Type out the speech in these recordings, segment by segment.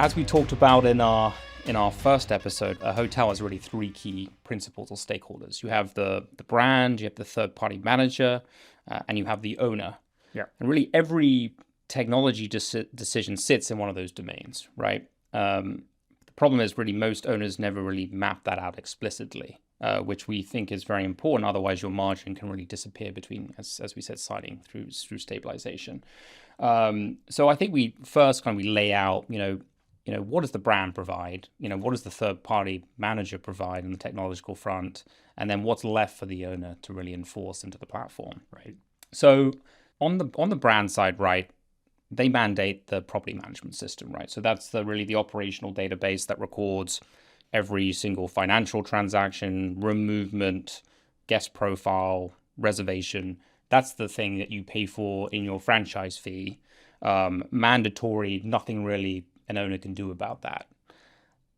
As we talked about in our first episode, a hotel has really three key principles or stakeholders. You have the brand, you have the third-party manager, and you have the owner. Yeah. And really every technology decision sits in one of those domains, right? The problem is really most owners never really map that out explicitly, which we think is very important. Otherwise, your margin can really disappear between, as we said, signing through stabilization. So I think we first we lay out, what does the brand provide? What does the third-party manager provide on the technological front? And then what's left for the owner to really enforce into the platform, right? So on the brand side, right, they mandate the property management system, right? So that's really the operational database that records every single financial transaction, room movement, guest profile, reservation. That's the thing that you pay for in your franchise fee. Mandatory, nothing really an owner can do about that.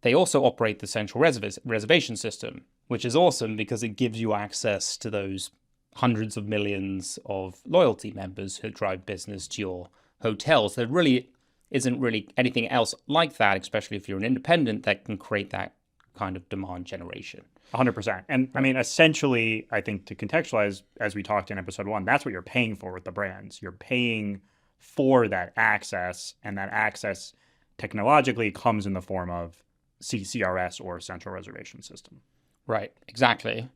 They also operate the central reservation system, which is awesome because it gives you access to those hundreds of millions of loyalty members who drive business to your hotels. There really isn't really anything else like that, especially if you're an independent, that can create that kind of demand generation. 100%. And I mean, essentially, I think to contextualize, as we talked in episode 1, that's what you're paying for with the brands. You're paying for that access, and that access technologically comes in the form of CRS or central reservation system. Right, exactly.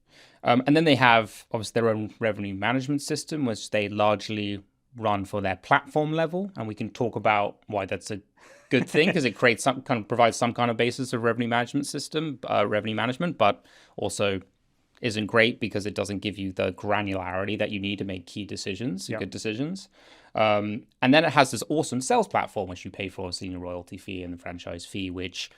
And then they have obviously their own revenue management system, which they largely run for their platform level. And we can talk about why that's a good thing because it creates provides some kind of basis of revenue management system, revenue management, but also isn't great because it doesn't give you the granularity that you need to make key decisions, good decisions. And then it has this awesome sales platform, which you pay for, obviously, your royalty fee and the franchise fee, which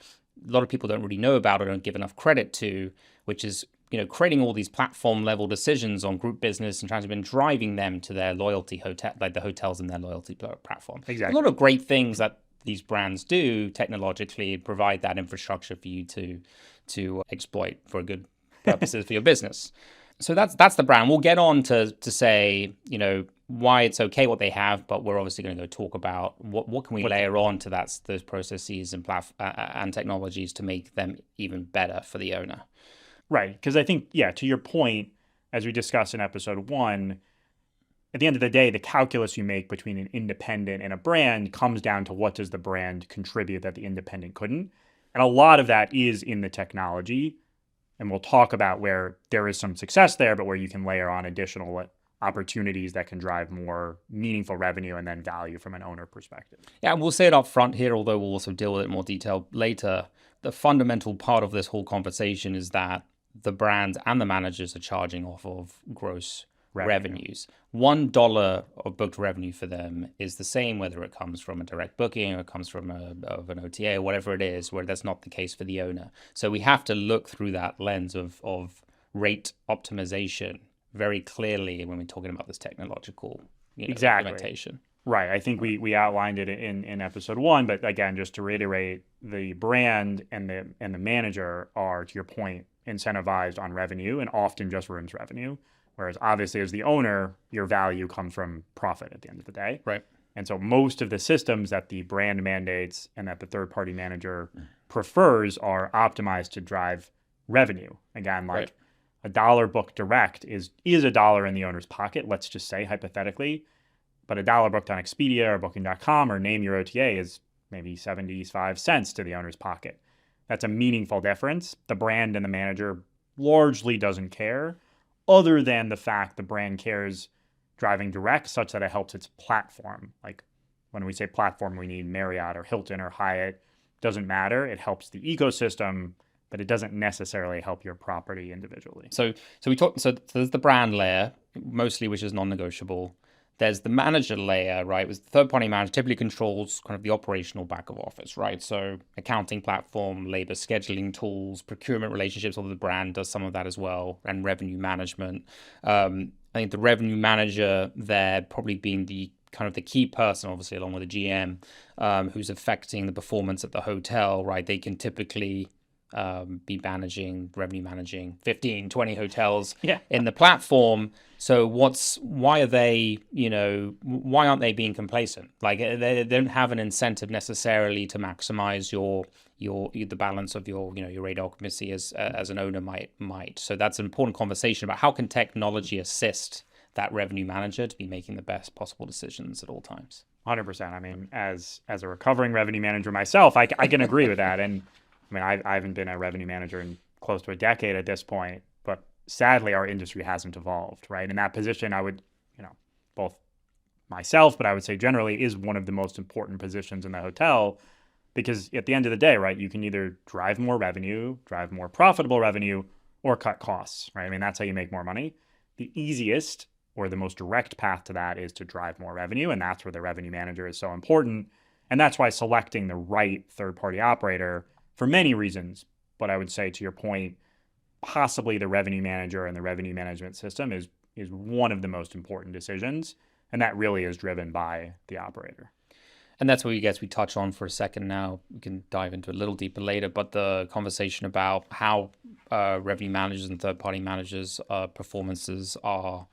a lot of people don't really know about or don't give enough credit to, which is, creating all these platform level decisions on group business and trying to been driving them to their loyalty hotel, like the hotels in their loyalty platform. Exactly. A lot of great things that these brands do technologically provide that infrastructure for you to exploit for good purposes for your business. So that's the brand. We'll get on to say, why it's okay what they have, but we're obviously going to go talk about what can we layer on to those processes and technologies to make them even better for the owner. Right. Because I think, to your point, as we discussed in episode 1, at the end of the day, the calculus you make between an independent and a brand comes down to what does the brand contribute that the independent couldn't. And a lot of that is in the technology. And we'll talk about where there is some success there, but where you can layer on additional opportunities that can drive more meaningful revenue and then value from an owner perspective. Yeah, and we'll say it up front here, although we'll also deal with it in more detail later. The fundamental part of this whole conversation is that the brands and the managers are charging off of gross revenues. $1 of booked revenue for them is the same whether it comes from a direct booking or it comes from an OTA or whatever it is, where that's not the case for the owner. So we have to look through that lens of rate optimization very clearly when we're talking about this technological implementation. Right. I think we outlined it in episode 1, but again, just to reiterate, the brand and the manager are, to your point, incentivized on revenue and often just rooms revenue. Whereas obviously as the owner, your value comes from profit at the end of the day. Right. And so most of the systems that the brand mandates and that the third-party manager prefers are optimized to drive revenue. Again, a dollar booked direct is a dollar in the owner's pocket, let's just say hypothetically. But a dollar booked on Expedia or Booking.com or name your OTA is maybe 75 cents to the owner's pocket. That's a meaningful difference. The brand and the manager largely doesn't care, other than the fact the brand cares driving direct such that it helps its platform. Like when we say platform, we need Marriott or Hilton or Hyatt. Doesn't matter. It helps the ecosystem, but it doesn't necessarily help your property individually. So there's the brand layer, mostly, which is non-negotiable. There's the manager layer, right? The third-party manager typically controls kind of the operational back of office, right? So accounting platform, labor scheduling tools, procurement relationships, although the brand does some of that as well, and revenue management. I think the revenue manager there probably being the kind of the key person, obviously, along with the GM, who's affecting the performance at the hotel, right? They can typically be revenue managing 15, 20 hotels Yeah. in the platform. So why aren't they being complacent? Like they don't have an incentive necessarily to maximize the balance of your rate occupancy as an owner might. So that's an important conversation about how can technology assist that revenue manager to be making the best possible decisions at all times. 100%. I mean, as a recovering revenue manager myself, I can agree with that. And I mean, I haven't been a revenue manager in close to a decade at this point, but sadly, our industry hasn't evolved, right? In that position, I would, both myself, but I would say generally is one of the most important positions in the hotel, because at the end of the day, right, you can either drive more revenue, drive more profitable revenue, or cut costs, right? I mean, that's how you make more money. The easiest or the most direct path to that is to drive more revenue, and that's where the revenue manager is so important. And that's why selecting the right third-party operator, for many reasons, but I would say to your point, possibly the revenue manager and the revenue management system is one of the most important decisions, and that really is driven by the operator. And that's what we touch on for a second now. We can dive into it a little deeper later, but the conversation about how revenue managers and third-party managers' performances are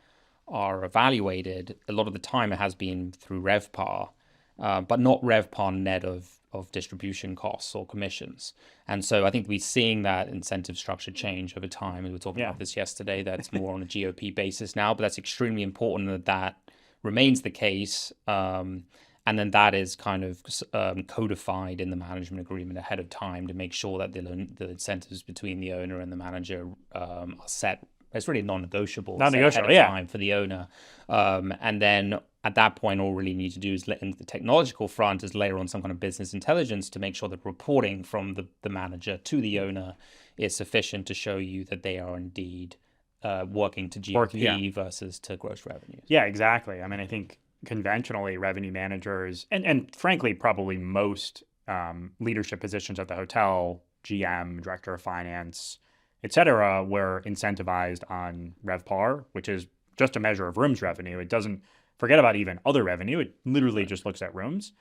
evaluated, a lot of the time it has been through RevPAR, but not RevPAR net of distribution costs or commissions. And so I think we're seeing that incentive structure change over time. And we were talking about this yesterday, that it's more on a GOP basis now, but that's extremely important that remains the case. And then that is kind of codified in the management agreement ahead of time to make sure that the incentives between the owner and the manager are set. It's really non-negotiable. Non-negotiable, time for the owner. And then at that point, all we really need to do is, in the technological front, is layer on some kind of business intelligence to make sure that reporting from the manager to the owner is sufficient to show you that they are indeed working to GOP versus to gross revenues. Yeah, exactly. I mean, I think conventionally revenue managers and frankly probably most leadership positions at the hotel, GM, director of finance, et cetera, were incentivized on RevPAR, which is just a measure of rooms revenue. It doesn't forget about even other revenue. It literally just looks at rooms.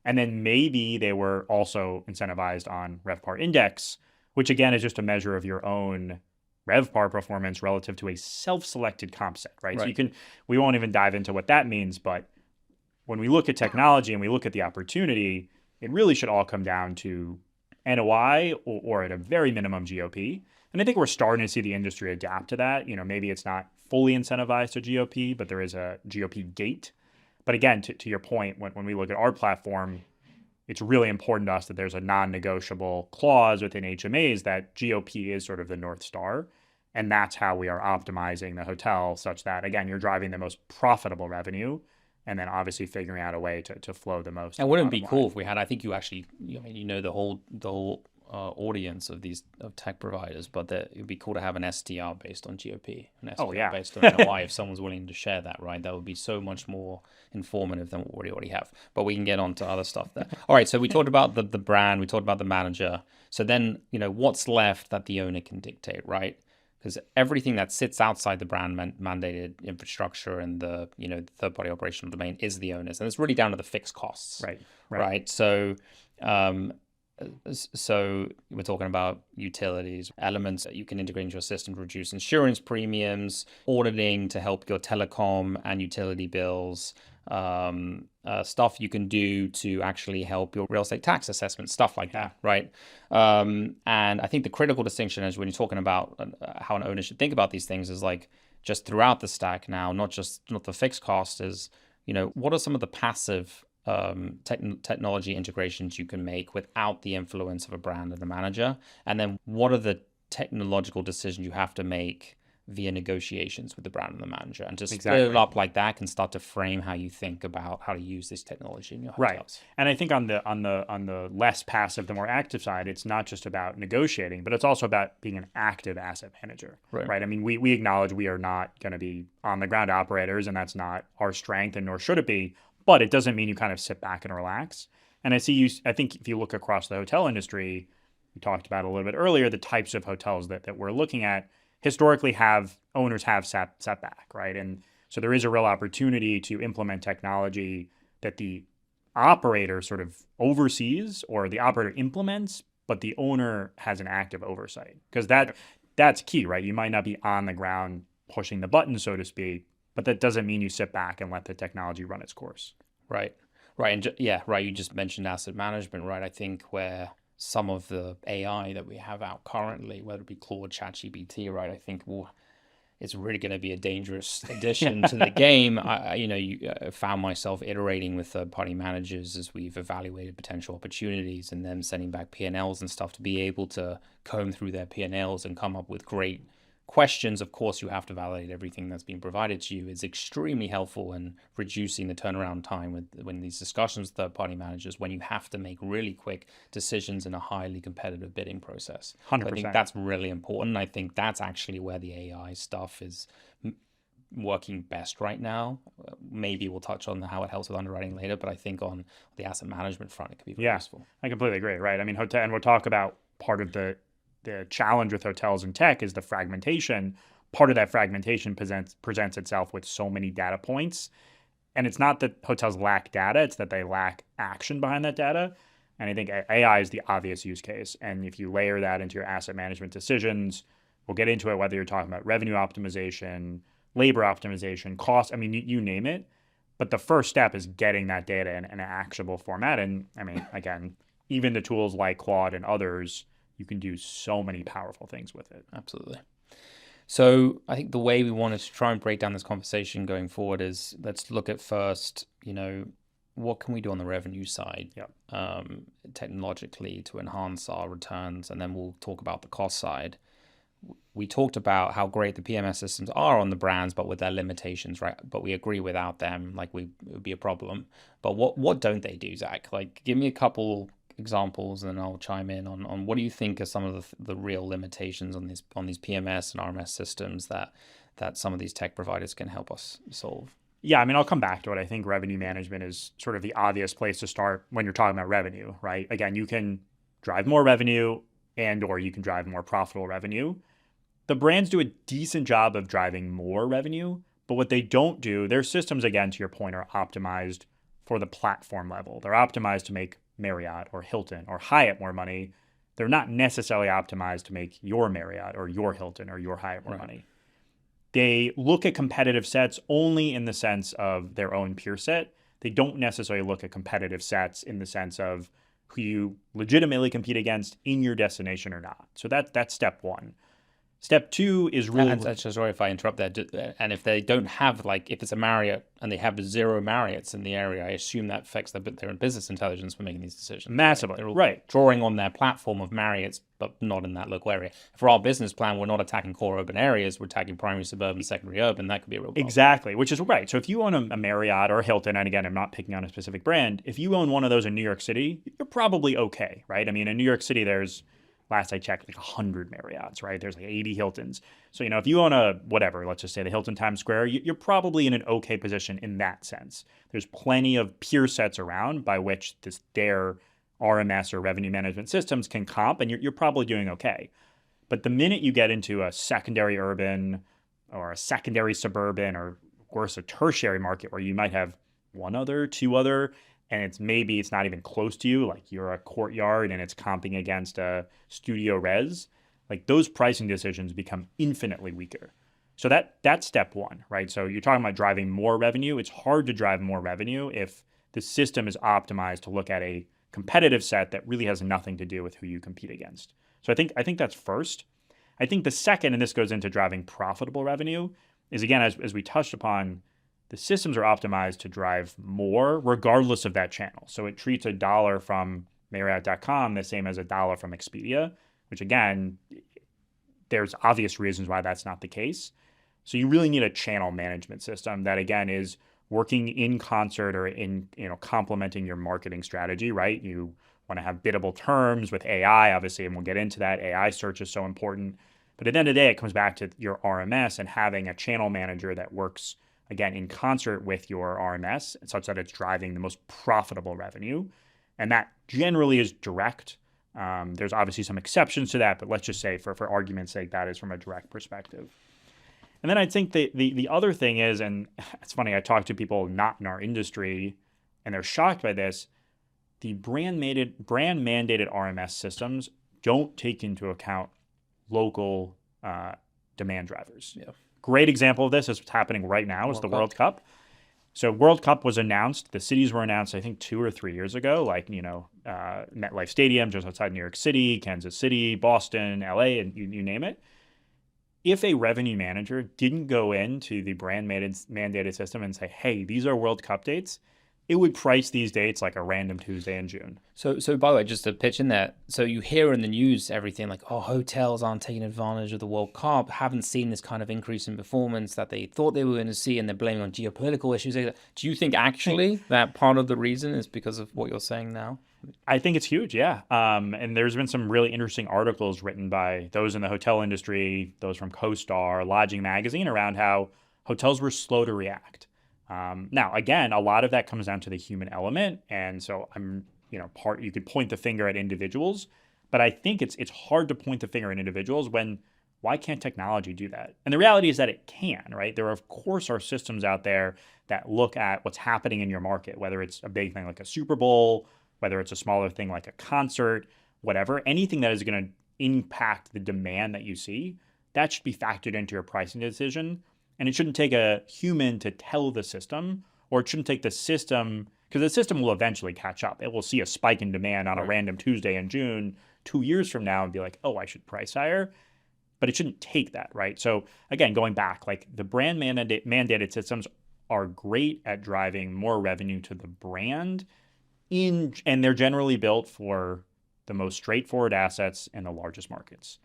And then maybe they were also incentivized on RevPAR index, which again is just a measure of your own RevPAR performance relative to a self-selected comp set, right? So we won't even dive into what that means, but when we look at technology and we look at the opportunity, it really should all come down to NOI or at a very minimum GOP. And I think we're starting to see the industry adapt to that. Maybe it's not fully incentivized to GOP, but there is a GOP gate. But again, to your point, when we look at our platform, it's really important to us that there's a non-negotiable clause within HMAs that GOP is sort of the North Star. And that's how we are optimizing the hotel such that, again, you're driving the most profitable revenue and then obviously figuring out a way to flow the most. And wouldn't it be cool if we had, I think you actually, the whole audience of tech providers, but it would be cool to have an STR based on GOP, an STR based on NOI if someone's willing to share that, right? That would be so much more informative than what we already have. But we can get on to other stuff there. All right, so we talked about the brand, we talked about the manager. So then, what's left that the owner can dictate, right? Because everything that sits outside the brand mandated infrastructure and the third-party operational domain is the owner's, and it's really down to the fixed costs, right? So we're talking about utilities, elements that you can integrate into your system to reduce insurance premiums, auditing to help your telecom and utility bills, stuff you can do to actually help your real estate tax assessment, stuff like that, right? And I think the critical distinction is when you're talking about how an owner should think about these things is like just throughout the stack now, not the fixed cost is, what are some of the passive technology integrations you can make without the influence of a brand and a manager? And then what are the technological decisions you have to make via negotiations with the brand and the manager? And just split it up like that can start to frame how you think about how to use this technology in your hotels. Right. And I think on the less passive, the more active side, it's not just about negotiating, but it's also about being an active asset manager. Right. I mean, we acknowledge we are not going to be on the ground operators, and that's not our strength, and nor should it be. But it doesn't mean you kind of sit back and relax. And I think if you look across the hotel industry, we talked about a little bit earlier, the types of hotels that we're looking at historically owners have sat back, right? And so there is a real opportunity to implement technology that the operator sort of oversees or the operator implements, but the owner has an active oversight, because that's key, right? You might not be on the ground pushing the button, so to speak, but that doesn't mean you sit back and let the technology run its course. Right. Right. And right. You just mentioned asset management, right? I think where some of the AI that we have out currently, whether it be Claude, ChatGPT, right? I think it's really going to be a dangerous addition to the game. Found myself iterating with third-party managers as we've evaluated potential opportunities and then sending back P&Ls and stuff to be able to comb through their P&Ls and come up with great questions. Of course, you have to validate everything that's being provided to you. Is extremely helpful in reducing the turnaround time when these discussions with third-party managers, when you have to make really quick decisions in a highly competitive bidding process. 100%. So I think that's really important. I think that's actually where the AI stuff is working best right now. Maybe we'll touch on how it helps with underwriting later, but I think on the asset management front, it could be very useful. I completely agree, right? I mean, and we'll talk about part of the challenge with hotels and tech is the fragmentation. Part of that fragmentation presents itself with so many data points. And it's not that hotels lack data, it's that they lack action behind that data. And I think AI is the obvious use case. And if you layer that into your asset management decisions, we'll get into it, whether you're talking about revenue optimization, labor optimization, cost, I mean, you name it. But the first step is getting that data in an actionable format. And I mean, again, even the tools like Claude and others, you can do so many powerful things with it. Absolutely. So I think the way we wanted to try and break down this conversation going forward is, let's look at first, what can we do on the revenue side technologically to enhance our returns? And then we'll talk about the cost side. We talked about how great the PMS systems are on the brands, but with their limitations, right? But we agree without them, it would be a problem. But what don't they do, Zach? Give me a couple examples and then I'll chime in on what do you think are some of the real limitations on these PMS and RMS systems that some of these tech providers can help us solve? Yeah, I mean, I'll come back to it. I think revenue management is sort of the obvious place to start when you're talking about revenue, right? Again, you can drive more revenue or you can drive more profitable revenue. The brands do a decent job of driving more revenue, but what they don't do, their systems, again, to your point, are optimized for the platform level. They're optimized to make Marriott or Hilton or Hyatt more money. They're not necessarily optimized to make your Marriott or your Hilton or your Hyatt more money. They look at competitive sets only in the sense of their own peer set. They don't necessarily look at competitive sets in the sense of who you legitimately compete against in your destination or not. So that's step one. Step two is really... And sorry if I interrupt there. And if they don't have, if it's a Marriott and they have 0 Marriotts in the area, I assume that affects their business intelligence for making these decisions. Massively, right. Drawing on their platform of Marriotts, but not in that local area. For our business plan, we're not attacking core urban areas. We're attacking primary suburban, secondary urban. That could be a real problem. Exactly, which is right. So if you own a Marriott or a Hilton, and again, I'm not picking on a specific brand, if you own one of those in New York City, you're probably okay, right? I mean, in New York City, there's... last I checked, 100 Marriotts, right? There's 80 Hiltons. So, if you own let's just say the Hilton Times Square, you're probably in an okay position in that sense. There's plenty of peer sets around by which their RMS or revenue management systems can comp, and you're probably doing okay. But the minute you get into a secondary urban or a secondary suburban or worse, a tertiary market where you might have two other, and it's not even close to you, like you're a Courtyard and it's comping against a Studio Res, those pricing decisions become infinitely weaker. So that's step one, right? So you're talking about driving more revenue. It's hard to drive more revenue if the system is optimized to look at a competitive set that really has nothing to do with who you compete against. So I think that's first. I think the second, and this goes into driving profitable revenue, is again, as we touched upon, the systems are optimized to drive more regardless of that channel. So it treats $1 from Marriott.com the same as $1 from Expedia, which again, there's obvious reasons why that's not the case. So you really need a channel management system that again is working in concert or in complementing your marketing strategy, right? You want to have biddable terms with AI, obviously, and we'll get into that. AI search is so important. But at the end of the day, it comes back to your RMS and having a channel manager that works again, in concert with your RMS, such that it's driving the most profitable revenue. And that generally is direct. There's obviously some exceptions to that, but let's just say for argument's sake, that is from a direct perspective. And then I think the other thing is, and it's funny, I talk to people not in our industry, and they're shocked by this, the brand mandated RMS systems don't take into account local demand drivers. Yeah. Great example of this is what's happening right now is the World Cup. So World Cup was announced. The cities were announced, I think, 2 or 3 years ago, like, MetLife Stadium just outside New York City, Kansas City, Boston, LA, and you name it. If a revenue manager didn't go into the brand mandated system and say, hey, these are World Cup dates, it would price these dates like a random Tuesday in June. So by the way, just to pitch in there, so you hear in the news everything like, oh, hotels aren't taking advantage of the World Cup, haven't seen this kind of increase in performance that they thought they were going to see, and they're blaming on geopolitical issues. Do you think actually that part of the reason is because of what you're saying now? I think it's huge, yeah. And there's been some really interesting articles written by those in the hotel industry, those from CoStar, Lodging Magazine, around how hotels were slow to react. Now, again, a lot of that comes down to the human element. And so you could point the finger at individuals, but I think it's hard to point the finger at individuals when why can't technology do that? And the reality is that it can, right? There, of course, are systems out there that look at what's happening in your market, whether it's a big thing like a Super Bowl, whether it's a smaller thing like a concert, whatever, anything that is going to impact the demand that you see, that should be factored into your pricing decision. And it shouldn't take a human to tell the system, or it shouldn't take the system, because the system will eventually catch up. It will see a spike in demand on a random Tuesday in June 2 years from now and be like, oh, I should price higher. But it shouldn't take that, right? So again, going back, like the brand mandated systems are great at driving more revenue to the brand, and they're generally built for the most straightforward assets in the largest markets.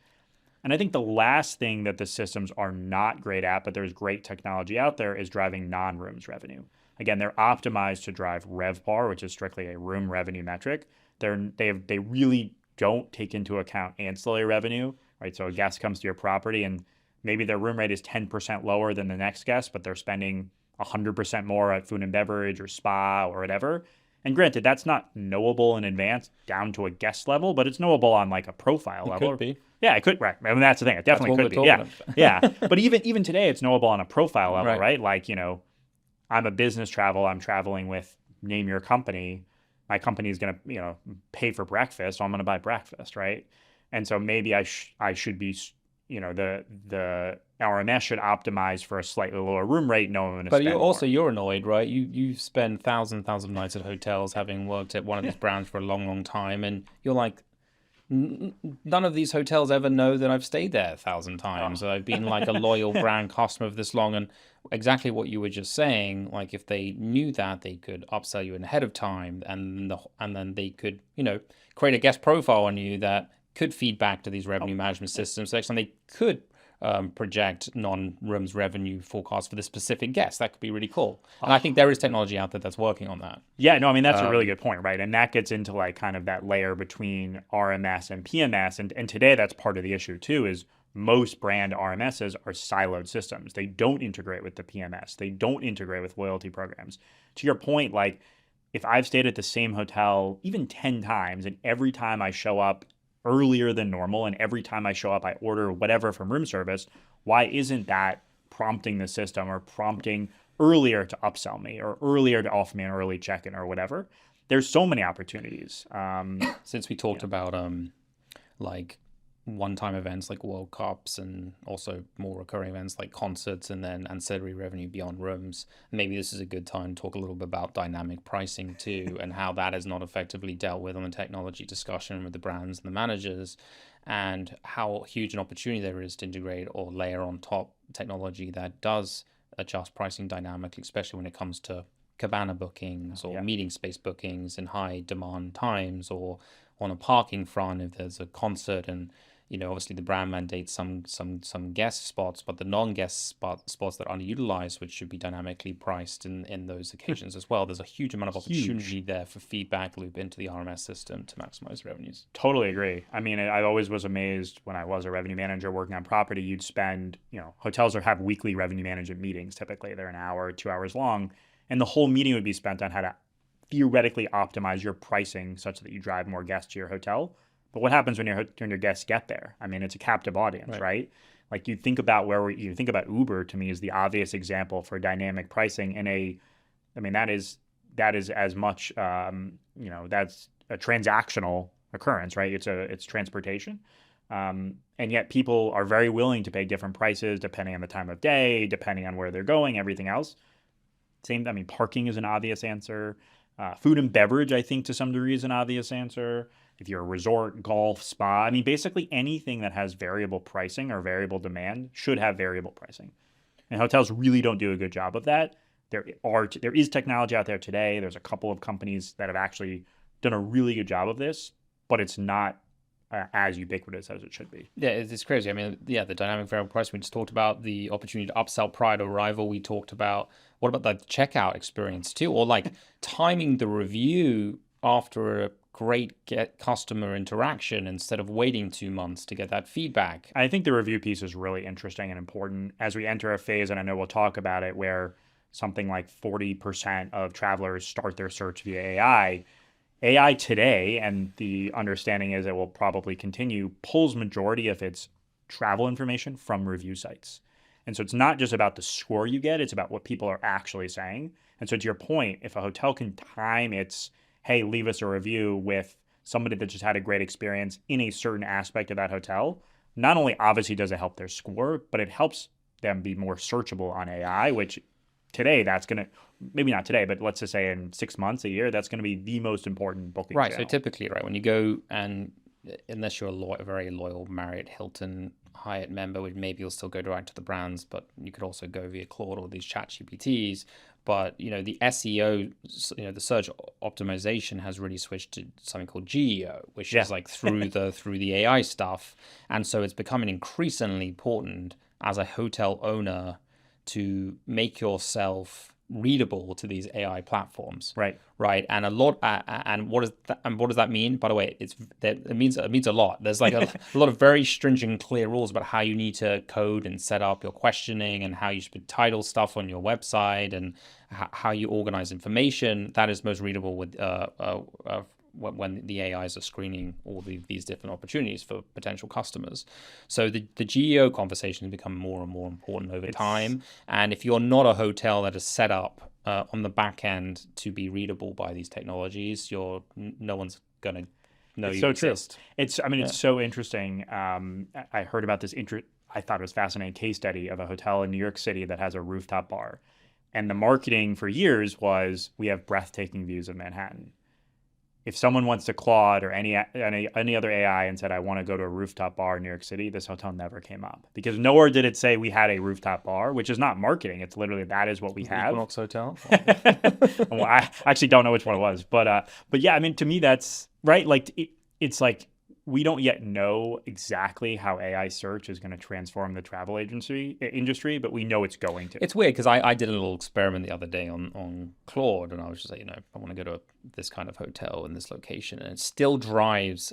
And I think the last thing that the systems are not great at, but there's great technology out there, is driving non-rooms revenue. Again, they're optimized to drive RevPAR, which is strictly a room revenue metric. They really don't take into account ancillary revenue, right? So a guest comes to your property and maybe their room rate is 10% lower than the next guest, but they're spending 100% more at food and beverage or spa or whatever. And granted, that's not knowable in advance down to a guest level, but it's knowable on like a profile level. Could be. Yeah, it could. Right. I mean, that's the thing. It definitely could be. Yeah. Yeah. But even today, it's knowable on a profile level, right? Like, I'm a business travel. I'm traveling with, name your company. My company is going to, pay for breakfast. So I'm going to buy breakfast, right? And so maybe I should be, the RMS should optimize for a slightly lower room rate, knowing. But you're annoyed, right? You spend thousands of nights at hotels, having worked at one of these brands for a long, long time, and you're like, none of these hotels ever know that I've stayed there 1,000 times. I've been like a loyal brand customer for this long, and exactly what you were just saying. Like if they knew that, they could upsell you in ahead of time, and then they could create a guest profile on you that could feed back to these revenue management systems. So next time they could project non-rooms revenue forecast for the specific guest. That could be really cool. And I think there is technology out there that's working on that. Yeah, no, I mean, that's a really good point, right? And that gets into like kind of that layer between RMS and PMS. And today that's part of the issue too, is most brand RMSs are siloed systems. They don't integrate with the PMS. They don't integrate with loyalty programs. To your point, like if I've stayed at the same hotel even 10 times and every time I show up earlier than normal, and every time I show up, I order whatever from room service, why isn't that prompting the system or prompting earlier to upsell me or earlier to offer me an early check-in or whatever? There's so many opportunities. Since we talked about like one-time events like World Cups and also more recurring events like concerts and then ancillary revenue beyond rooms, maybe this is a good time to talk a little bit about dynamic pricing too, and how that is not effectively dealt with on the technology discussion with the brands and the managers, and how huge an opportunity there is to integrate or layer on top technology that does adjust pricing dynamically, especially when it comes to cabana bookings or meeting space bookings in high demand times, or on a parking front if there's a concert. And obviously the brand mandates some guest spots, but the non-guest spots that are underutilized, which should be dynamically priced in those occasions as well. There's a huge amount of opportunity there for feedback loop into the RMS system to maximize revenues. Totally agree. I mean, I always was amazed when I was a revenue manager working on property. You'd spend, hotels have weekly revenue management meetings. Typically, they're an hour or 2 hours long, and the whole meeting would be spent on how to theoretically optimize your pricing such that you drive more guests to your hotel. But what happens when your guests get there? I mean, it's a captive audience, right? Like you think about you think about Uber, to me, is the obvious example for dynamic pricing. That is as much that's a transactional occurrence, right? It's transportation. And yet people are very willing to pay different prices depending on the time of day, depending on where they're going, everything else. Parking is an obvious answer. Food and beverage, I think, to some degree is an obvious answer. If you're a resort, golf, spa, basically anything that has variable pricing or variable demand should have variable pricing. And hotels really don't do a good job of that. There is technology out there today. There's a couple of companies that have actually done a really good job of this, but it's not as ubiquitous as it should be. Yeah, it's crazy. The dynamic variable pricing we just talked about, the opportunity to upsell prior to arrival we talked about. What about the checkout experience too? Or like timing the review after a great customer interaction instead of waiting 2 months to get that feedback. I think the review piece is really interesting and important as we enter a phase, and I know we'll talk about it, where something like 40% of travelers start their search via AI. AI today, and the understanding is it will probably continue, pulls majority of its travel information from review sites. And so it's not just about the score you get, it's about what people are actually saying. And so to your point, if a hotel can time its, hey, leave us a review with somebody that just had a great experience in a certain aspect of that hotel, not only obviously does it help their score, but it helps them be more searchable on AI, which today that's going to, maybe not today, but let's just say in 6 months, a year, that's going to be the most important booking Right. channel. So typically, right, when you go, and unless you're a very loyal Marriott, Hilton, Hyatt member, which maybe you'll still go direct to the brands, but you could also go via Claude or these chat GPTs. But, the SEO, the search optimization has really switched to something called GEO, which is like through the AI stuff. And so it's becoming increasingly important as a hotel owner to make yourself readable to these AI platforms, right? And what does that mean? By the way, it means a lot. There's like a lot of very stringent, clear rules about how you need to code and set up your questioning, and how you should title stuff on your website, and how you organize information that is most readable with when the AIs are screening all these different opportunities for potential customers. So the GEO conversation has become more and more important over time. And if you're not a hotel that is set up on the back end to be readable by these technologies, no one's going to know you exist. It's so interesting. I heard about this I thought it was fascinating case study of a hotel in New York City that has a rooftop bar. And the marketing for years was, we have breathtaking views of Manhattan. If someone wants to Claude or any other AI and said, I want to go to a rooftop bar in New York City, this hotel never came up, because nowhere did it say we had a rooftop bar, which is not marketing. It's literally, that is what we have. Equinox Hotel. Well, I actually don't know which one it was, but yeah, to me that's right. Like it's like, we don't yet know exactly how AI search is going to transform the travel industry, but we know it's going to. It's weird because I did a little experiment the other day on Claude, and I was just like, I want to go to this kind of hotel in this location, and it still drives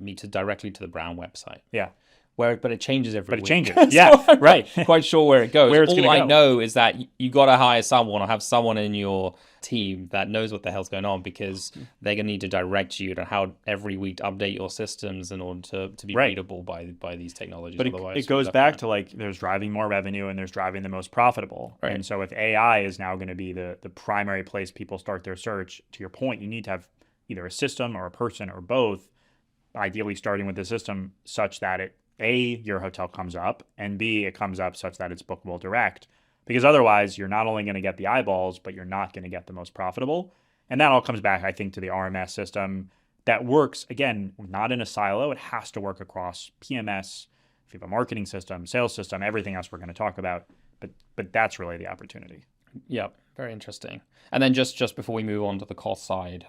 me directly to the Brown website. Yeah. But it changes every week. But it changes. Yeah, so right. I'm not quite sure where it goes. Where it's All I know is that you got to hire someone or have someone in your team that knows what the hell's going on, because they're going to need to direct you to how every week to update your systems in order to be readable by these technologies. But it goes back to, like, there's driving more revenue and there's driving the most profitable. Right. And so if AI is now going to be the primary place people start their search, to your point, you need to have either a system or a person or both, ideally starting with the system such that your hotel comes up, and B, it comes up such that it's bookable direct. Because otherwise, you're not only going to get the eyeballs, but you're not going to get the most profitable. And that all comes back, I think, to the RMS system that works, again, not in a silo. It has to work across PMS, if you have a marketing system, sales system, everything else we're going to talk about. But that's really the opportunity. Yeah, very interesting. And then just before we move on to the cost side,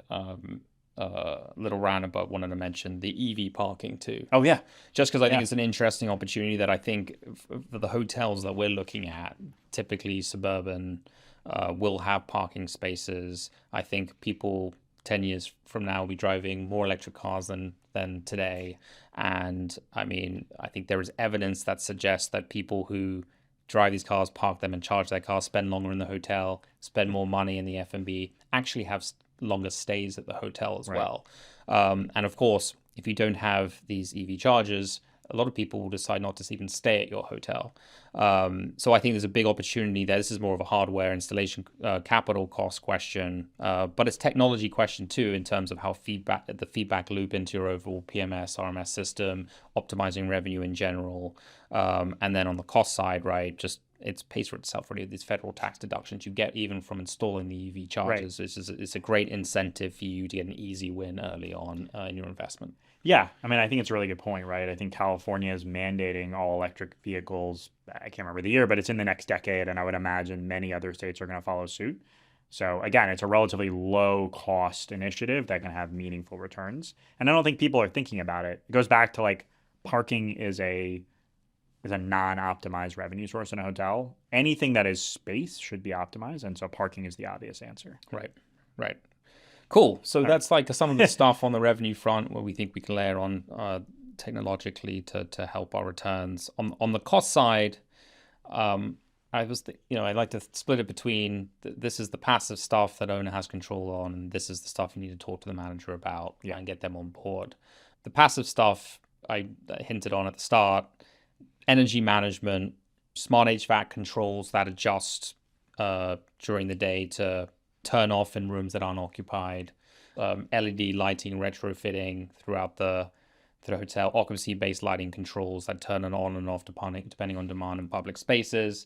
little roundabout, wanted to mention the EV parking too. Oh yeah, just because I think it's an interesting opportunity that I think for the hotels that we're looking at, typically suburban, will have parking spaces. I think people 10 years from now will be driving more electric cars than today. And I think there is evidence that suggests that people who drive these cars, park them and charge their cars, spend longer in the hotel, spend more money in the F&B, actually have longer stays at the hotel as well. And of course, if you don't have these EV chargers, a lot of people will decide not to even stay at your hotel. So I think there's a big opportunity there. This is more of a hardware installation capital cost question, but it's technology question too, in terms of how the feedback loop into your overall PMS, RMS system, optimizing revenue in general. And then on the cost side, right, just it's pays for itself really. These federal tax deductions you get even from installing the EV chargers. Right. It's a great incentive for you to get an easy win early on in your investment. Yeah, I mean, I think it's a really good point, right? I think California is mandating all electric vehicles. I can't remember the year, but it's in the next decade, and I would imagine many other states are going to follow suit. So again, it's a relatively low cost initiative that can have meaningful returns. And I don't think people are thinking about it. It goes back to like parking is a non-optimized revenue source in a hotel. Anything that is space should be optimized, and so parking is the obvious answer. Right. Cool. So that's like some of the stuff on the revenue front where we think we can layer on technologically to help our returns. On the cost side, I like to split it between this is the passive stuff that owner has control on, and this is the stuff you need to talk to the manager about and get them on board. The passive stuff I hinted on at the start. Energy management, smart HVAC controls that adjust during the day to turn off in rooms that aren't occupied, LED lighting retrofitting throughout the hotel, occupancy-based lighting controls that turn it on and off depending on demand in public spaces,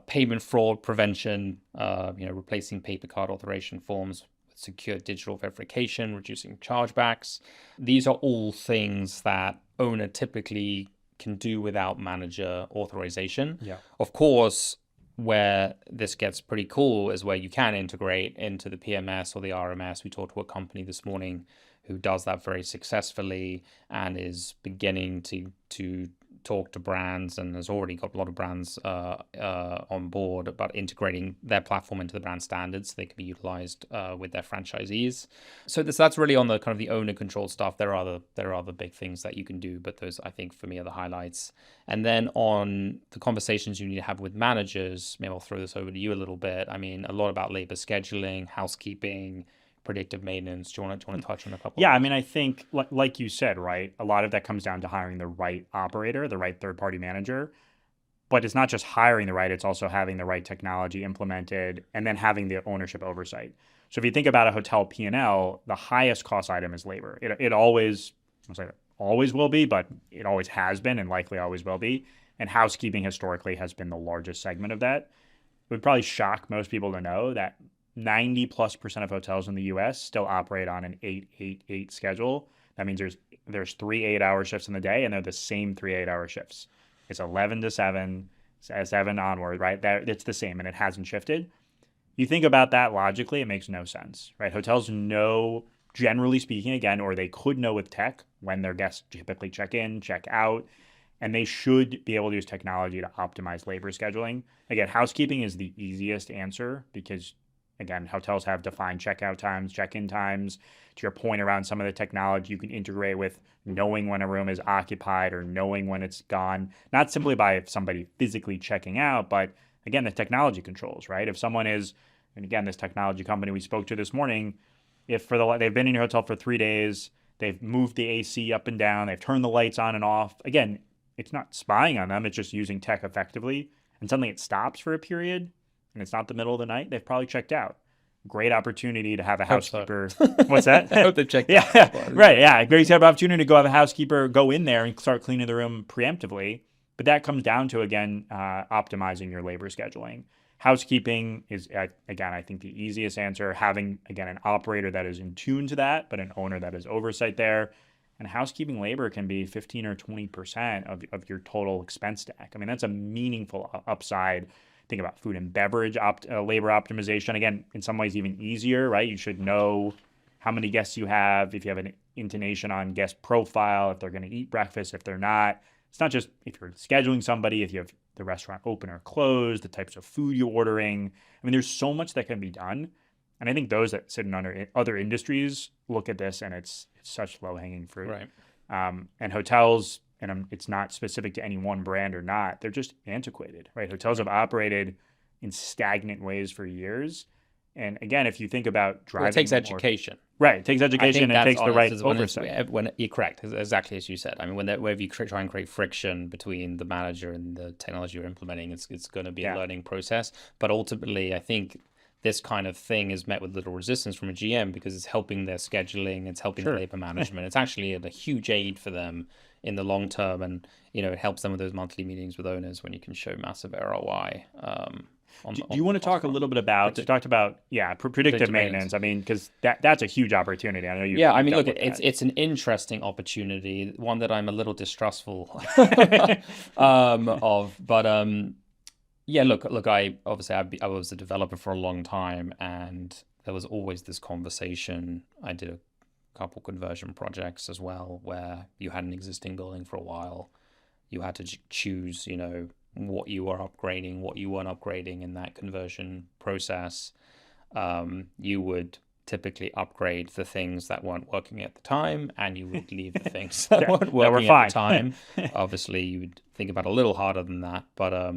payment fraud prevention, replacing paper card authorization forms with secure digital verification, reducing chargebacks. These are all things that owner typically can do without manager authorization. Yeah. Of course, where this gets pretty cool is where you can integrate into the PMS or the RMS. We talked to a company this morning who does that very successfully and is beginning to talk to brands and has already got a lot of brands on board about integrating their platform into the brand standards so they can be utilized with their franchisees. So that's really on the kind of the owner control stuff. There are other big things that you can do, but those I think for me are the highlights. And then on the conversations you need to have with managers, maybe I'll throw this over to you a little bit. I mean, a lot about labor scheduling, housekeeping, predictive maintenance. Do you want to touch on a couple? Yeah, I mean, I think like you said, right, a lot of that comes down to hiring the right operator, the right third-party manager. But it's not just hiring the right, it's also having the right technology implemented and then having the ownership oversight. So if you think about a hotel P&L, the highest cost item is labor. It always will be, but it always has been and likely always will be. And housekeeping historically has been the largest segment of that. It would probably shock most people to know that 90+% of hotels in the US still operate on an 8-8-8 schedule. That means there's 3 8-hour shifts in the day, and they're the same 3 8-hour shifts. It's 11 to 7, 7 onward, right? It's the same, and it hasn't shifted. You think about that logically, it makes no sense, right? Hotels know, generally speaking, again, or they could know with tech when their guests typically check in, check out, and they should be able to use technology to optimize labor scheduling. Again, housekeeping is the easiest answer because again, hotels have defined checkout times, check-in times. To your point around some of the technology you can integrate with knowing when a room is occupied or knowing when it's gone, not simply by somebody physically checking out, but again, the technology controls, right? If someone is, and again, this technology company we spoke to this morning, if they've been in your hotel for 3 days, they've moved the AC up and down, they've turned the lights on and off. Again, it's not spying on them, it's just using tech effectively. And suddenly it stops for a period, and it's not the middle of the night, they've probably checked out. Great opportunity to have a housekeeper. So. What's that? I hope they've checked out. Yeah, right. Yeah, great opportunity to go have a housekeeper go in there and start cleaning the room preemptively. But that comes down to, again, optimizing your labor scheduling. Housekeeping is, again, I think the easiest answer. Having, again, an operator that is in tune to that, but an owner that has oversight there. And housekeeping labor can be 15 or 20% of your total expense stack. I mean, that's a meaningful upside. Think about food and beverage labor optimization. Again, in some ways even easier, right? You should know how many guests you have, if you have an intonation on guest profile, if they're going to eat breakfast, if they're not. It's not just if you're scheduling somebody, if you have the restaurant open or closed, the types of food you're ordering. I mean, there's so much that can be done. And I think those that sit in other industries look at this and it's such low-hanging fruit. Right. And hotels, and it's not specific to any one brand or not, they're just antiquated, right? Hotels have operated in stagnant ways for years. And again, if you think about driving... Well, it takes education. Right. It takes I education think and it that's takes the honest right is oversight. when you're correct, exactly as you said. I mean, whenever you try and create friction between the manager and the technology you're implementing, it's going to be a Yeah. learning process. But ultimately, I think this kind of thing is met with little resistance from a GM because it's helping their scheduling, it's helping their Sure. labor management. It's actually a huge aid for them in the long term, and it helps them with those monthly meetings with owners when you can show massive ROI. Do On you the want to cost talk a front. little bit about, so you talked about, predictive Predictive maintenance. maintenance. I mean, because that's a huge opportunity. I know Yeah, I you've mean, dealt look, with that. it's an interesting opportunity, one that I'm a little distrustful of, but yeah, look, I was a developer for a long time, and there was always this conversation. I did a couple conversion projects as well, where you had an existing building for a while, you had to choose, what you were upgrading, what you weren't upgrading in that conversion process. You would typically upgrade the things that weren't working at the time, and you would leave the things that weren't That were working at the fine. time. Obviously, you would think about it a little harder than that, but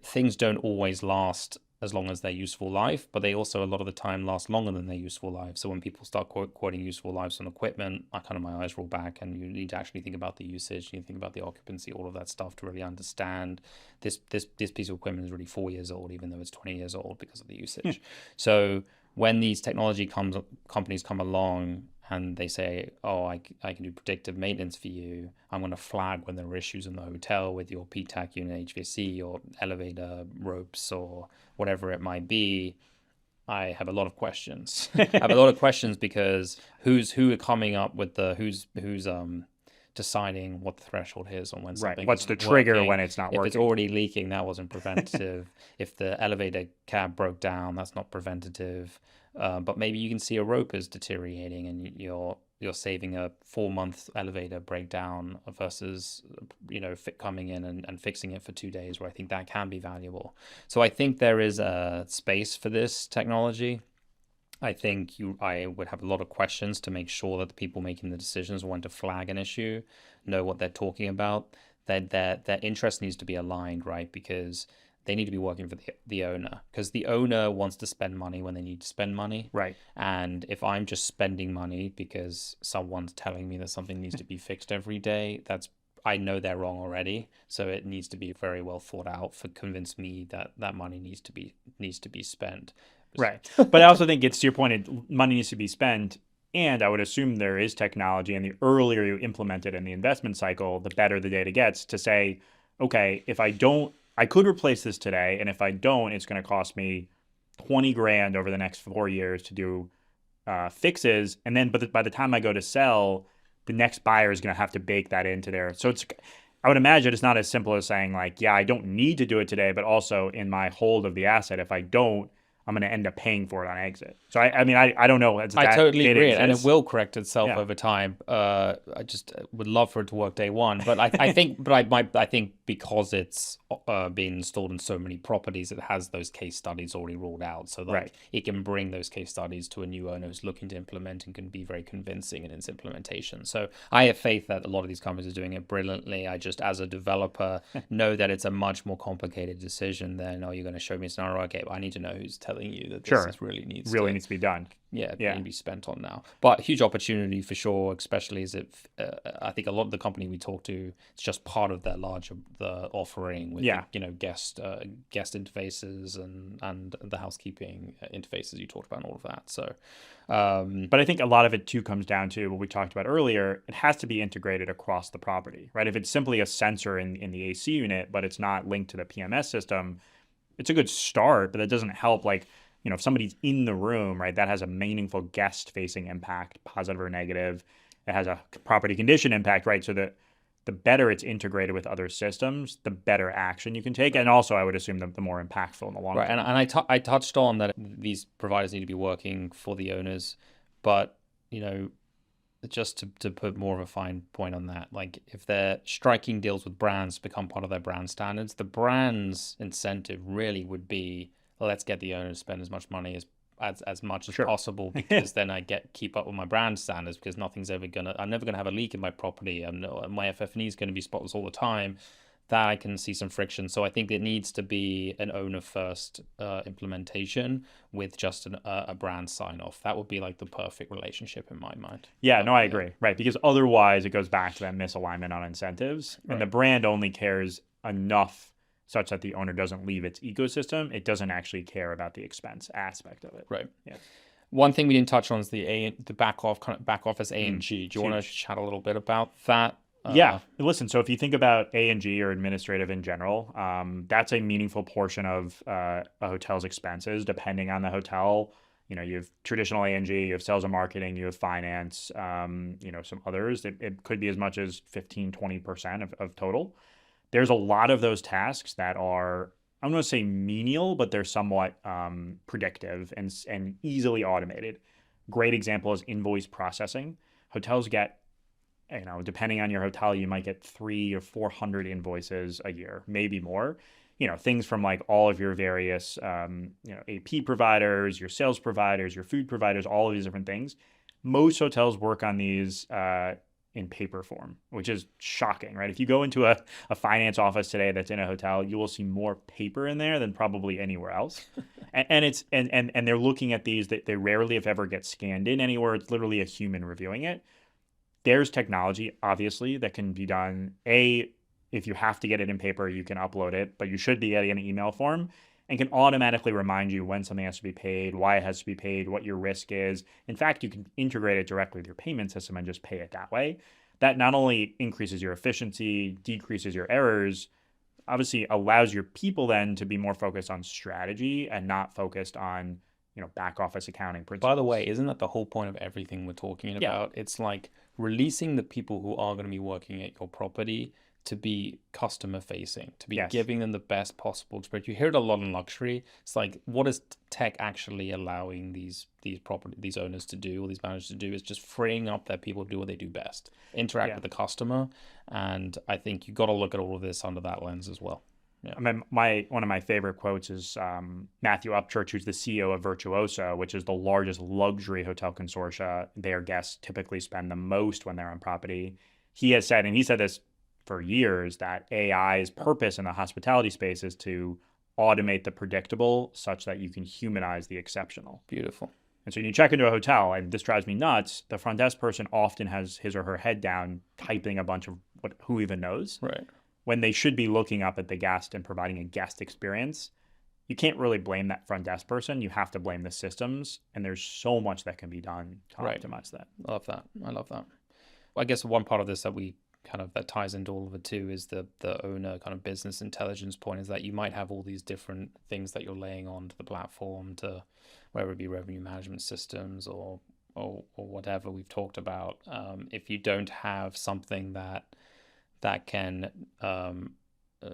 things don't always last as long as their useful life, but they also a lot of the time last longer than their useful life. So when people start quoting useful lives on equipment, my eyes roll back, and you need to actually think about the usage, you think about the occupancy, all of that stuff to really understand this piece of equipment is really 4 years old, even though it's 20 years old because of the usage. So when these companies come along and they say, oh, I can do predictive maintenance for you, I'm going to flag when there are issues in the hotel with your PTAC unit, HVAC, or elevator ropes, or whatever it might be, I have a lot of questions. I have a lot of questions because who are coming up with who's deciding what the threshold is on when Right. something What's the isn't trigger working. when it's not If it's working? already leaking, that wasn't preventative. If the elevator cab broke down, that's not preventative. But maybe you can see a rope is deteriorating, and you're saving a 4-month elevator breakdown versus coming in and fixing it for 2 days, where I think that can be valuable. So I think there is a space for this technology. I think I would have a lot of questions to make sure that the people making the decisions when to flag an issue know what they're talking about. Their interest needs to be aligned, right? Because they need to be working for the owner, because the owner wants to spend money when they need to spend money. Right. And if I'm just spending money because someone's telling me that something needs to be fixed every day, I know they're wrong already. So it needs to be very well thought out for convince me that that money needs to be spent. Right. But I also think it's to your point, money needs to be spent. And I would assume there is technology, and the earlier you implement it in the investment cycle, the better the data gets to say, okay, if I don't, I could replace this today. And if I don't, it's going to cost me 20 grand over the next 4 years to do fixes. And then, but by the time I go to sell, the next buyer is going to have to bake that into there. So I would imagine it's not as simple as saying like, yeah, I don't need to do it today, but also in my hold of the asset, if I don't, I'm going to end up paying for it on exit. So I mean, I don't know. I totally agree, and it will correct itself Yeah. over time. I just would love for it to work day one, but I think, I think because it's being installed in so many properties, it has those case studies already ruled out, so that Right. it can bring those case studies to a new owner who's looking to implement and can be very convincing in its implementation. So I have faith that a lot of these companies are doing it brilliantly. I just, as a developer, know that it's a much more complicated decision than, oh, you're going to show me a scenario. Okay, well, I need to know who's telling you that Sure. this really needs needs to be done. yeah, Yeah. need to be spent on now. But huge opportunity for sure, especially as if I think a lot of the company we talk to, it's just part of their larger the offering with Yeah. guest interfaces and the housekeeping interfaces you talked about and all of that. So, But I think a lot of it too comes down to what we talked about earlier. It has to be integrated across the property, right? If it's simply a sensor in the AC unit, but it's not linked to the PMS system, it's a good start, but that doesn't help. Like, if somebody's in the room, right, that has a meaningful guest facing impact, positive or negative. It has a property condition impact, right? So that the better it's integrated with other systems, the better action you can take. And also, I would assume the more impactful in the long right, term. and I touched on that these providers need to be working for the owners, but just to put more of a fine point on that, like if they're striking deals with brands to become part of their brand standards, the brand's incentive really would be, let's get the owner to spend as much money as much as Sure. possible, because then I keep up with my brand standards, because I'm never gonna have a leak in my property. My FF&E is going to be spotless all the time. that I can see some friction. So I think it needs to be an owner first implementation with just a brand sign off. That would be like the perfect relationship in my mind. Yeah, no, I agree. Right. Because otherwise it goes back to that misalignment on incentives. Right. And the brand only cares enough such that the owner doesn't leave its ecosystem. It doesn't actually care about the expense aspect of it. Right. Yeah. One thing we didn't touch on is the back office A&G. Do you want to chat a little bit about that? Yeah. Listen, so if you think about A&G or administrative in general, that's a meaningful portion of a hotel's expenses, depending on the hotel. You know, you have traditional A&G, you have sales and marketing, you have finance, you know, some others. It could be as much as 15, 20% of total. There's a lot of those tasks that are, I'm going to say menial, but they're somewhat predictive and easily automated. Great example is invoice processing. Hotels get, you know, depending on your hotel, you might get 300 or 400 invoices a year, maybe more. You know, things from like all of your various, you know, AP providers, your sales providers, your food providers, all of these different things. Most hotels work on these in paper form, which is shocking, right? If you go into a finance office today that's in a hotel, you will see more paper in there than probably anywhere else. and they're looking at these that they rarely, if ever, get scanned in anywhere. It's literally a human reviewing it. There's technology, obviously, that can be done. If you have to get it in paper, you can upload it, but you should be getting an email form and can automatically remind you when something has to be paid, why it has to be paid, what your risk is. In fact, you can integrate it directly with your payment system and just pay it that way. That not only increases your efficiency, decreases your errors, obviously allows your people then to be more focused on strategy and not focused on, you know, back office accounting principles. By the way, isn't that the whole point of everything we're talking about? It's like releasing the people who are going to be working at your property to be customer facing, to be giving them the best possible experience. You hear it a lot in luxury. It's like, what is tech actually allowing these owners to do, or these managers to do? Is just freeing up their people to do what they do best, interact with the customer. And I think you got to look at all of this under that lens as well. Yeah. I mean, one of my favorite quotes is Matthew Upchurch, who's the CEO of Virtuoso, which is the largest luxury hotel consortia. Their guests typically spend the most when they're on property. He has said, and he said this for years, that AI's purpose in the hospitality space is to automate the predictable such that you can humanize the exceptional. Beautiful. And so when you check into a hotel, and this drives me nuts, the front desk person often has his or her head down typing a bunch of who even knows. Right. When they should be looking up at the guest and providing a guest experience. You can't really blame that front desk person. You have to blame the systems. And there's so much that can be done to optimize that. I love that. I love that. I guess one part of this that ties into all of it too is the owner kind of business intelligence point, is that you might have all these different things that you're laying onto the platform, to whether it be revenue management systems or whatever we've talked about. If you don't have something that can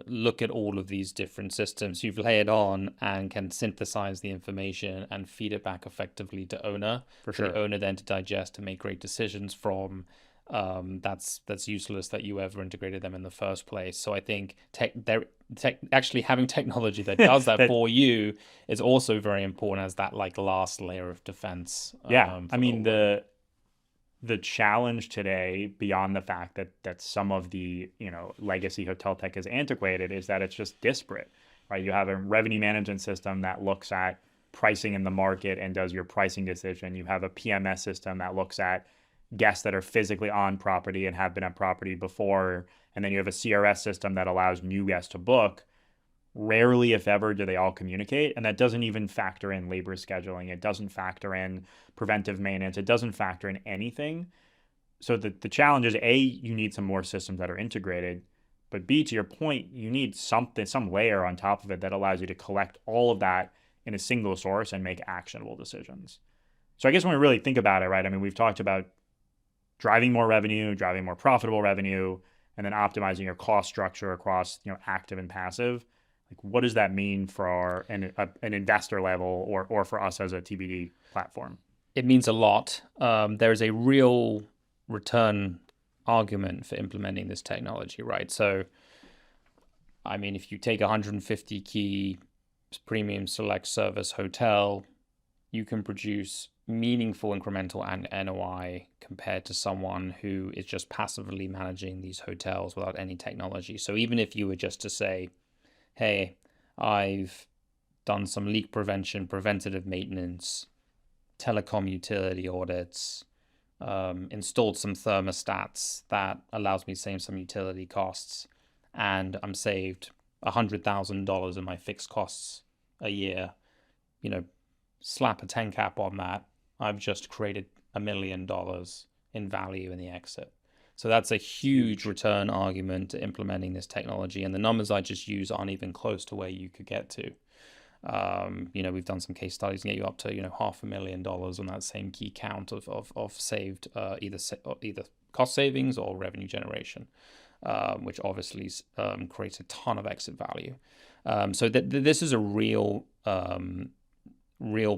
look at all of these different systems you've layered on and can synthesize the information and feed it back effectively to owner, for the owner then to digest and make great decisions from, that's useless that you ever integrated them in the first place. So I think actually having technology that does that for you is also very important as that like last layer of defense. I mean, the challenge today, beyond the fact that some of the, you know, legacy hotel tech is antiquated, is that it's just disparate, right? You have a revenue management system that looks at pricing in the market and does your pricing decision. You have a PMS system that looks at guests that are physically on property and have been on property before. And then you have a CRS system that allows new guests to book. Rarely, if ever, do they all communicate. And that doesn't even factor in labor scheduling. It doesn't factor in preventive maintenance. It doesn't factor in anything. So the challenge is, A, you need some more systems that are integrated. But B, to your point, you need some layer on top of it that allows you to collect all of that in a single source and make actionable decisions. So I guess when we really think about it, right, I mean, we've talked about driving more revenue, driving more profitable revenue, and then optimizing your cost structure across, you know, active and passive. Like, what does that mean for an investor level or for us as a TBD platform? It means a lot. There's a real return argument for implementing this technology, right? So, I mean, if you take 150 key premium select service hotel, you can produce meaningful incremental and NOI compared to someone who is just passively managing these hotels without any technology. So even if you were just to say, hey, I've done some leak prevention, preventative maintenance, telecom utility audits, installed some thermostats that allows me to save some utility costs, and I'm saved $100,000 in my fixed costs a year, slap a 10 cap on that, I've just created $1 million in value in the exit. So that's a huge return argument to implementing this technology. And the numbers I just use aren't even close to where you could get to. We've done some case studies and get you up to, $500,000 on that same key count of saved either cost savings or revenue generation, which obviously creates a ton of exit value. So this is a real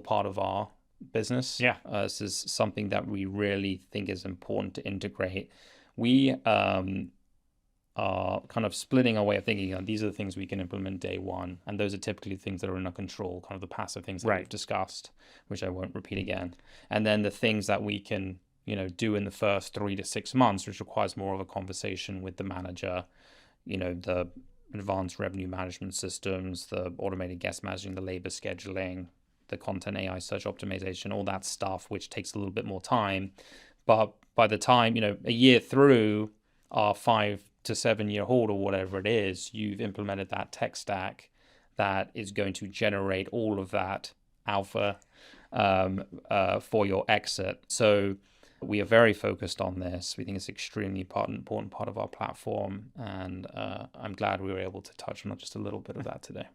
part of our business. Yeah. This is something that we really think is important to integrate. We are kind of splitting our way of thinking. These are the things we can implement day one, and those are typically things that are in our control, kind of the passive things that we've discussed, which I won't repeat again. And then the things that we can, do in the first 3 to 6 months, which requires more of a conversation with the manager, the advanced revenue management systems, the automated guest managing, the labor scheduling, the content AI search optimization, all that stuff, which takes a little bit more time. But by the time, a year through our 5 to 7 year hold or whatever it is, you've implemented that tech stack that is going to generate all of that alpha for your exit. So we are very focused on this. We think it's extremely important part of our platform. And I'm glad we were able to touch on just a little bit of that today.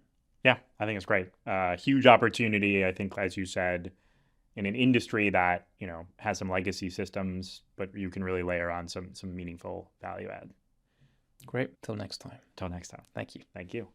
Yeah, I think it's great. Huge opportunity, I think, as you said, in an industry that, has some legacy systems, but you can really layer on some meaningful value add. Great. Till next time. Till next time. Thank you. Thank you.